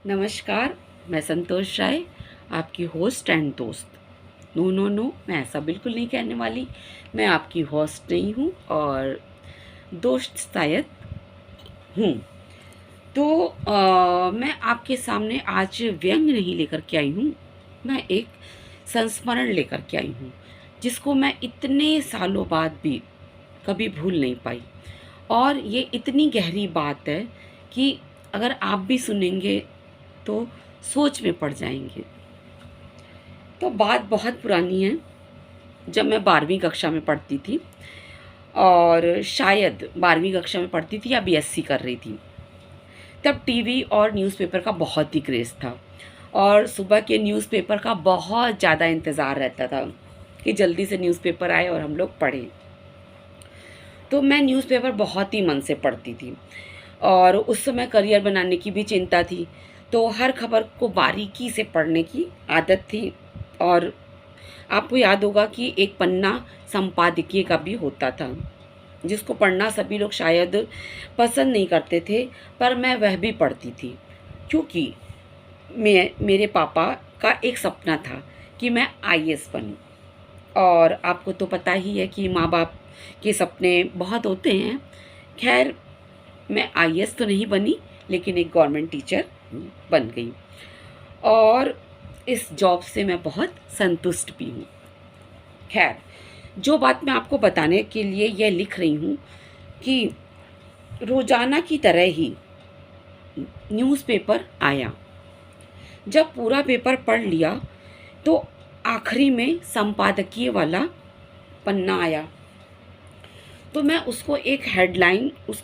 नमस्कार। मैं संतोष राय, आपकी होस्ट एंड दोस्त। नो नो नो, मैं ऐसा बिल्कुल नहीं कहने वाली। मैं आपकी होस्ट नहीं हूँ और दोस्त शायद हूँ। तो मैं आपके सामने आज व्यंग नहीं लेकर के आई हूँ। मैं एक संस्मरण लेकर के आई हूँ, जिसको मैं इतने सालों बाद भी कभी भूल नहीं पाई। और ये इतनी गहरी बात है कि अगर आप भी सुनेंगे तो सोच में पड़ जाएंगे। तो बात बहुत पुरानी है। जब मैं 12वीं कक्षा में पढ़ती थी, और शायद 12वीं कक्षा में पढ़ती थी या बीएससी कर रही थी, तब टीवी और न्यूज़पेपर का बहुत ही क्रेज़ था। और सुबह के न्यूज़पेपर का बहुत ज़्यादा इंतज़ार रहता था कि जल्दी से न्यूज़पेपर आए और हम लोग पढ़ें। तो मैं न्यूज़पेपर बहुत ही मन से पढ़ती थी, और उस समय करियर बनाने की भी चिंता थी। तो हर खबर को बारीकी से पढ़ने की आदत थी। और आपको याद होगा कि एक पन्ना संपादकीय का भी होता था, जिसको पढ़ना सभी लोग शायद पसंद नहीं करते थे, पर मैं वह भी पढ़ती थी, क्योंकि मेरे पापा का एक सपना था कि मैं आईएएस बनूं। और आपको तो पता ही है कि माँ बाप के सपने बहुत होते हैं। खैर, मैं आईएएस तो नहीं बनी, लेकिन एक गवर्नमेंट टीचर बन गई, और इस जॉब से मैं बहुत संतुष्ट भी हूँ। खैर, जो बात मैं आपको बताने के लिए यह लिख रही हूँ कि रोज़ाना की तरह ही न्यूज़पेपर आया। जब पूरा पेपर पढ़ लिया तो आखिरी में संपादकीय वाला पन्ना आया। तो मैं उसकी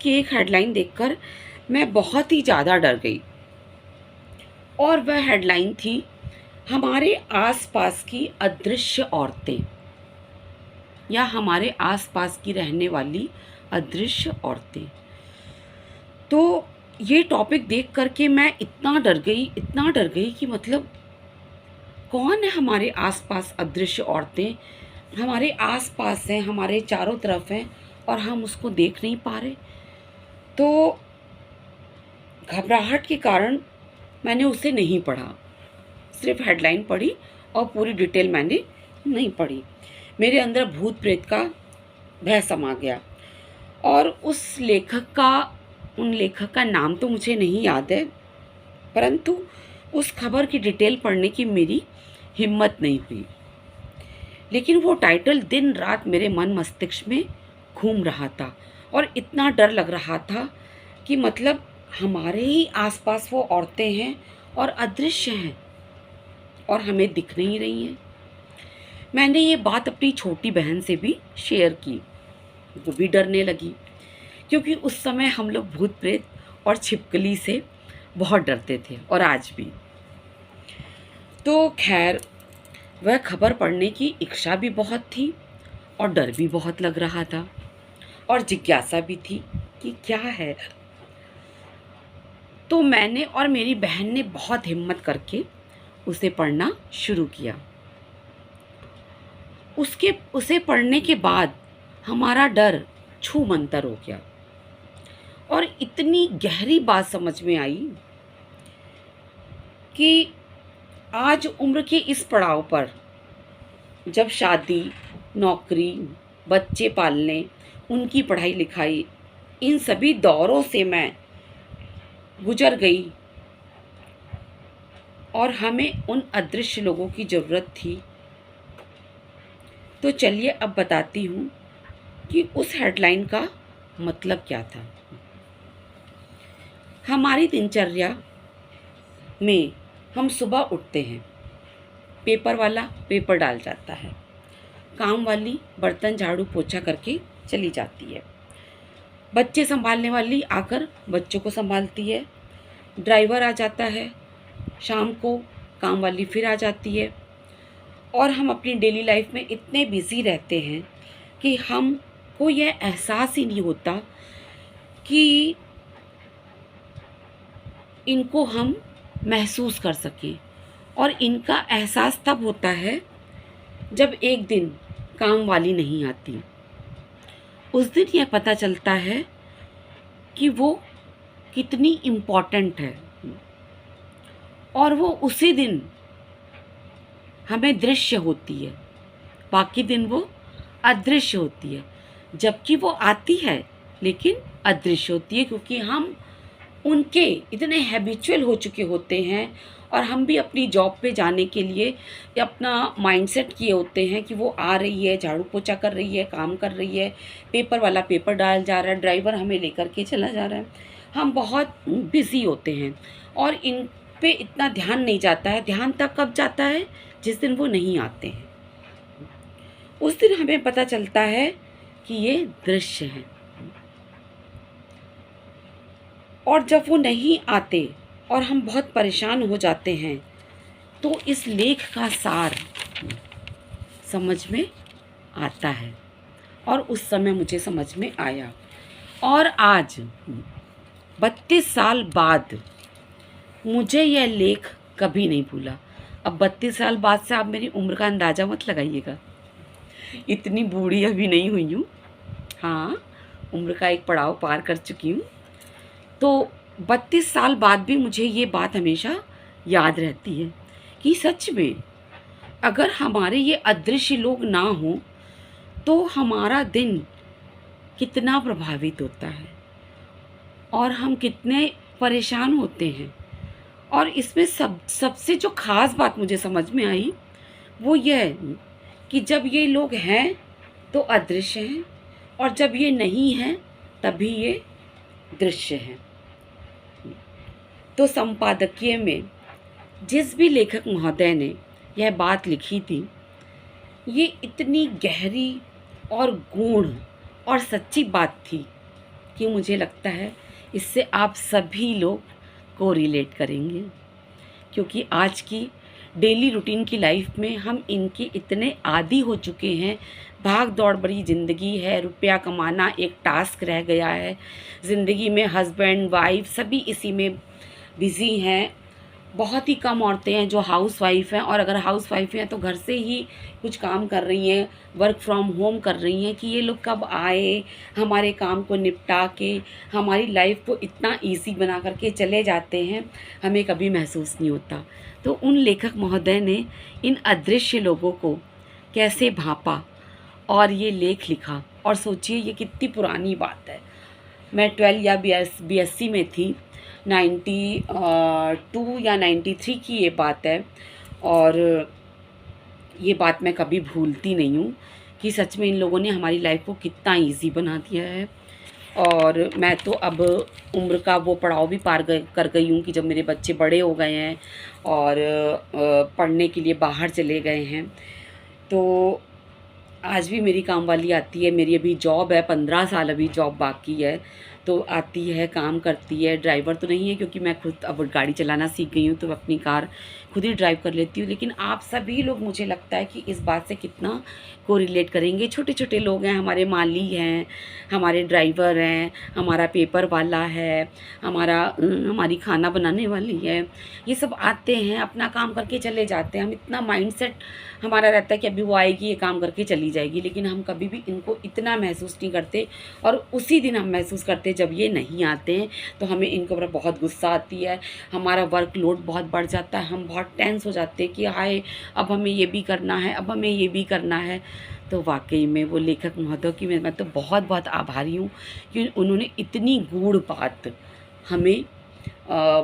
एक हेडलाइन देखकर मैं बहुत ही ज़्यादा डर गई। और वह हेडलाइन थी, हमारे आसपास की अदृश्य औरतें, या हमारे आसपास की रहने वाली अदृश्य औरतें। तो ये टॉपिक देख करके मैं इतना डर गई कि मतलब कौन है हमारे आसपास अदृश्य औरतें? हमारे आसपास हैं, हमारे चारों तरफ हैं, और हम उसको देख नहीं पा रहे। तो घबराहट के कारण मैंने उसे नहीं पढ़ा, सिर्फ हेडलाइन पढ़ी, और पूरी डिटेल मैंने नहीं पढ़ी। मेरे अंदर भूत प्रेत का भय समा गया। और उन लेखक का नाम तो मुझे नहीं याद है, परंतु उस खबर की डिटेल पढ़ने की मेरी हिम्मत नहीं हुई। लेकिन वो टाइटल दिन रात मेरे मन मस्तिष्क में घूम रहा था, और इतना डर लग रहा था कि मतलब हमारे ही आसपास वो औरतें हैं और अदृश्य हैं, और हमें दिख नहीं रही हैं। मैंने ये बात अपनी छोटी बहन से भी शेयर की। वो भी डरने लगी, क्योंकि उस समय हम लोग भूत प्रेत और छिपकली से बहुत डरते थे, और आज भी। तो खैर, वह खबर पढ़ने की इच्छा भी बहुत थी, और डर भी बहुत लग रहा था, और जिज्ञासा भी थी कि क्या है। तो मैंने और मेरी बहन ने बहुत हिम्मत करके उसे पढ़ना शुरू किया। उसे पढ़ने के बाद हमारा डर छूमंतर हो गया, और इतनी गहरी बात समझ में आई कि आज उम्र के इस पड़ाव पर, जब शादी, नौकरी, बच्चे पालने, उनकी पढ़ाई लिखाई, इन सभी दौरों से मैं गुजर गई, और हमें उन अदृश्य लोगों की ज़रूरत थी। तो चलिए अब बताती हूँ कि उस हेडलाइन का मतलब क्या था। हमारी दिनचर्या में हम सुबह उठते हैं, पेपर वाला पेपर डाल जाता है, काम वाली बर्तन झाड़ू पोछा करके चली जाती है, बच्चे संभालने वाली आकर बच्चों को संभालती है, ड्राइवर आ जाता है, शाम को काम वाली फिर आ जाती है। और हम अपनी डेली लाइफ में इतने बिज़ी रहते हैं कि हमको यह एहसास ही नहीं होता कि इनको हम महसूस कर सकें। और इनका एहसास तब होता है जब एक दिन काम वाली नहीं आती। उस दिन यह पता चलता है कि वो कितनी इम्पॉर्टेंट है। और वो उसी दिन हमें दृश्य होती है, बाकी दिन वो अदृश्य होती है। जबकि वो आती है लेकिन अदृश्य होती है, क्योंकि हम उनके इतने हैबिचुअल हो चुके होते हैं और हम भी अपनी जॉब पे जाने के लिए अपना माइंडसेट किए होते हैं कि वो आ रही है, झाड़ू पोछा कर रही है, काम कर रही है, पेपर वाला पेपर डाल जा रहा है, ड्राइवर हमें लेकर के चला जा रहा है। हम बहुत बिज़ी होते हैं और इन पे इतना ध्यान नहीं जाता है। ध्यान तब कब जाता है? जिस दिन वो नहीं आते हैं। उस दिन हमें पता चलता है कि ये दृश्य है। और जब वो नहीं आते और हम बहुत परेशान हो जाते हैं, तो इस लेख का सार समझ में आता है। और उस समय मुझे समझ में आया। और आज 32 साल बाद मुझे यह लेख कभी नहीं भूला। अब 32 साल बाद से आप मेरी उम्र का अंदाज़ा मत लगाइएगा, इतनी बूढ़ी अभी नहीं हुई हूँ। हाँ, उम्र का एक पड़ाव पार कर चुकी हूँ। तो 32 साल बाद भी मुझे ये बात हमेशा याद रहती है कि सच में अगर हमारे ये अदृश्य लोग ना हों तो हमारा दिन कितना प्रभावित होता है और हम कितने परेशान होते हैं। और इसमें सबसे जो ख़ास बात मुझे समझ में आई वो ये है कि जब ये लोग हैं तो अदृश्य हैं, और जब ये नहीं हैं तभी ये दृश्य हैं। तो संपादकीय में जिस भी लेखक महोदय ने यह बात लिखी थी, ये इतनी गहरी और गूढ़ और सच्ची बात थी कि मुझे लगता है इससे आप सभी लोग को रिलेट करेंगे, क्योंकि आज की डेली रूटीन की लाइफ में हम इनके इतने आदी हो चुके हैं। भाग दौड़ भरी ज़िंदगी है, रुपया कमाना एक टास्क रह गया है। ज़िंदगी में हस्बैंड वाइफ सभी इसी में बिज़ी हैं। बहुत ही कम औरतें हैं जो हाउस वाइफ हैं, और अगर हाउस वाइफ हैं तो घर से ही कुछ काम कर रही हैं, वर्क फ्रॉम होम कर रही हैं कि ये लोग कब आए, हमारे काम को निपटा के हमारी लाइफ को इतना इजी बना करके चले जाते हैं, हमें कभी महसूस नहीं होता। तो उन लेखक महोदय ने इन अदृश्य लोगों को कैसे भांपा और ये लेख लिखा। और सोचिए ये कितनी पुरानी बात है। मैं 12 या BSc में थी, 92 या 93 की ये बात है। और ये बात मैं कभी भूलती नहीं हूँ कि सच में इन लोगों ने हमारी लाइफ को कितना इजी बना दिया है। और मैं तो अब उम्र का वो पड़ाव भी कर गई हूँ कि जब मेरे बच्चे बड़े हो गए हैं और पढ़ने के लिए बाहर चले गए हैं, तो आज भी मेरी काम वाली आती है। मेरी अभी जॉब है, 15 साल अभी जॉब बाकी है, तो आती है, काम करती है। ड्राइवर तो नहीं है क्योंकि मैं खुद अब गाड़ी चलाना सीख गई हूँ, तो अपनी कार खुद ही ड्राइव कर लेती हूँ। लेकिन आप सभी लोग मुझे लगता है कि इस बात से कितना को रिलेट करेंगे। छोटे छोटे लोग हैं, हमारे माली हैं, हमारे ड्राइवर हैं, हमारा पेपर वाला है, हमारी खाना बनाने वाली है। ये सब आते हैं, अपना काम करके चले जाते हैं। हम इतना माइंडसेट हमारा रहता है कि अभी वो आएगी, ये काम करके चली जाएगी, लेकिन हम कभी भी इनको इतना महसूस नहीं करते। और उसी दिन हम महसूस करते हैं जब ये नहीं आते हैं, तो हमें इनके ऊपर बहुत गुस्सा आती है, हमारा वर्कलोड बहुत बढ़ जाता है, हम बहुत टेंस हो जाते हैं कि हाय अब हमें ये भी करना है, अब हमें ये भी करना है। तो वाकई में वो लेखक महोदय की मैं तो बहुत बहुत आभारी हूँ कि उन्होंने इतनी गूढ़ बात हमें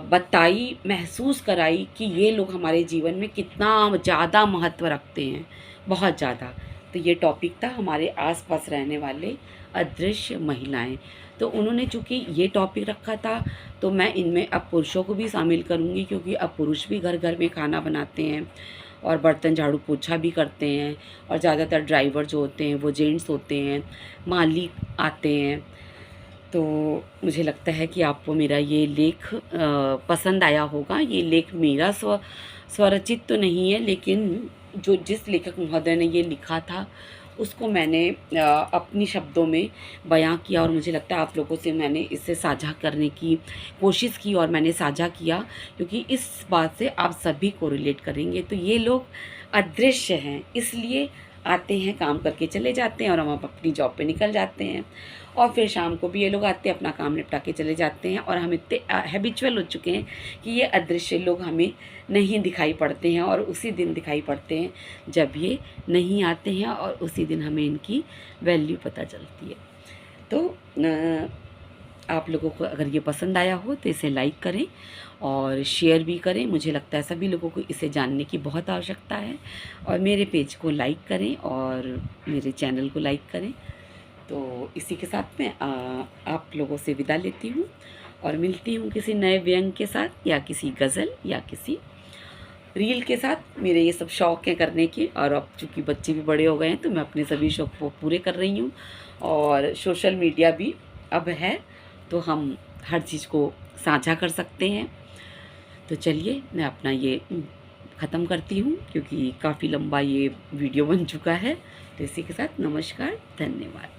बताई, महसूस कराई कि ये लोग हमारे जीवन में कितना ज़्यादा महत्व रखते हैं, बहुत ज़्यादा। तो ये टॉपिक था हमारे आसपास रहने वाले अदृश्य महिलाएं। तो उन्होंने चूँकि ये टॉपिक रखा था, तो मैं इनमें अब पुरुषों को भी शामिल करूँगी, क्योंकि अब पुरुष भी घर घर में खाना बनाते हैं और बर्तन झाड़ू पोछा भी करते हैं। और ज़्यादातर ड्राइवर जो होते हैं वो जेंट्स होते हैं, माली आते हैं। तो मुझे लगता है कि आपको मेरा ये लेख पसंद आया होगा। ये लेख मेरा स्वरचित तो नहीं है, लेकिन जिस लेखक महोदय ने ये लिखा था उसको मैंने अपनी शब्दों में बयां किया, और मुझे लगता है आप लोगों से मैंने इससे साझा करने की कोशिश की और मैंने साझा किया, क्योंकि इस बात से आप सभी को रिलेट करेंगे। तो ये लोग अदृश्य हैं, इसलिए आते हैं, काम करके चले जाते हैं और हम अपनी जॉब पे निकल जाते हैं, और फिर शाम को भी ये लोग आते हैं, अपना काम निपटा के चले जाते हैं। और हम इतने हैबिचुअल हो चुके हैं कि ये अदृश्य लोग हमें नहीं दिखाई पड़ते हैं, और उसी दिन दिखाई पड़ते हैं जब ये नहीं आते हैं, और उसी दिन हमें इनकी वैल्यू पता चलती है। तो आप लोगों को अगर ये पसंद आया हो तो इसे लाइक करें और शेयर भी करें। मुझे लगता है सभी लोगों को इसे जानने की बहुत आवश्यकता है। और मेरे पेज को लाइक करें और मेरे चैनल को लाइक करें। तो इसी के साथ मैं आप लोगों से विदा लेती हूँ और मिलती हूँ किसी नए व्यंग के साथ, या किसी गज़ल, या किसी रील के साथ। मेरे ये सब शौक़ हैं करने के, और अब चूँकि बच्चे भी बड़े हो गए हैं तो मैं अपने सभी शौक़ को पूरे कर रही हूँ। और सोशल मीडिया भी अब है, तो हम हर चीज़ को साझा कर सकते हैं। तो चलिए मैं अपना ये ख़त्म करती हूँ, क्योंकि काफ़ी लंबा ये वीडियो बन चुका है। तो इसी के साथ नमस्कार, धन्यवाद।